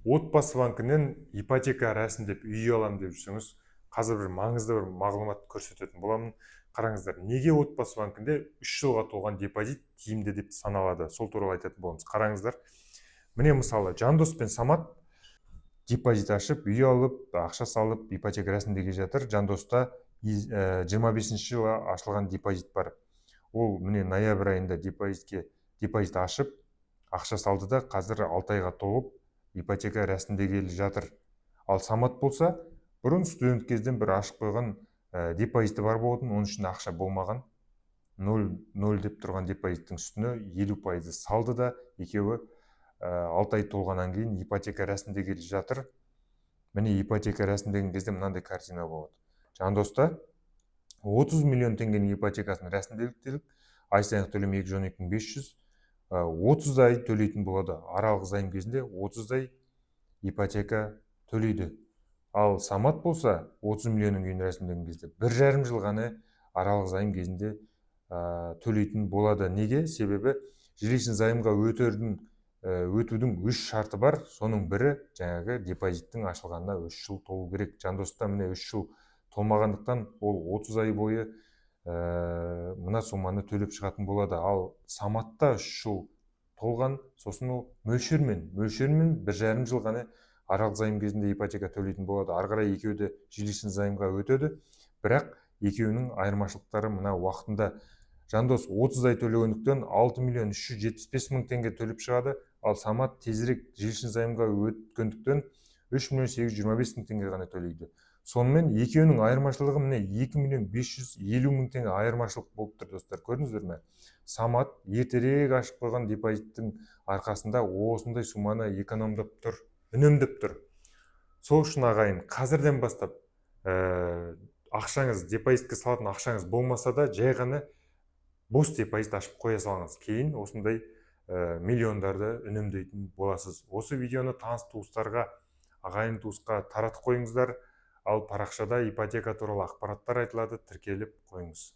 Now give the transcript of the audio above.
Отбасы банкінен ипотека рәсімдеп үй алам деп жүрсеңіз, қазір бір маңызды бір мағлұмат көрсететін боламын. Қараңыздар, неге отбасы банкінде 3 жылға толған депозит тиімді деп саналады? Сол туралы айтатын боламыз. Қараңыздар, міне мысалы Жандос пен Самат депозит ашып, үй алып, ақша салып, ипотека рәсімдеуге жатыр. Жандоста 25-ші жылы ашылған депозит бар. Ол міне ноябрь айында депозит ашып, ақша салды да қазір 6 айға толып ипотека рәсімдегелі жатыр. Ал Самат болса, бұрын студент кезден бір ашып қойған депозиті бар болатын, оның ішінде ақша болмаған. 0 деп тұрған депозиттің үстіне 50% салды да, екеуі 6 ай толғаннан кейін ипотека рәсімдегелі жатыр. Міне ипотека рәсімдеген кезде мынандай картина болады. Жандоста 30 миллион теңгенің ипотекасын рәсімделдік, ай сайынғы төлем 212.500, 30 ай төлейтін болады. Аралық займ кезінде 30 ай ипотека төлейді. Ал Самат болса, 30 миллионның үйін рәсімдеген кезде 1,5 жыл ғана аралық займ кезінде төлейтін болады. Неге? Себебі жилищный займға өтудің 3 шарты бар. Соның бірі жаңағы депозиттің ашылғанына 3 жыл толу керек. Жандоста міне 3 жыл толмағандықтан ол 30 ай бойы мына соманы төлеп шығатын болады. Ал Саматта 3 жыл толған, сосын ол мөлшермен 1,5 жыл ғана аралық займ кезінде ипотека төлейтін болады. Ары қарай екеуі де жилищный займға өтеді. Бірақ екеуінің айырмашылықтары мына уақытында. Жандос 30 ай төлегендіктен 6.375.000 теңге төлеп шығады, ал Самат тезірек жилищный займға өткендіктен 3.825.000 теңге ғана төлейді. Сонымен екеуінің айырмашылығы міне 2.550.000 теңге айырмашылық болып тұр, достар. Көрдіңіздер ме? Самат ертерек ашып қойған депозиттің арқасында осындай суманы экономдап тұр, үнемдеп тұр. Сол үшін ағайын, қазірден бастап ақшаңыз, депозитке салатын ақшаңыз болмаса да, жай ғана бос депозит ашып қоя салыңыз. Кейін осындай миллиондарды үнемдейтін боласыз. Осы видеоны таныс туыстарға, ағайын туысқа таратып қойыңыздар. Ал парақшада ипотека туралы ақпараттар айтылады, тіркеліп қойыңыз.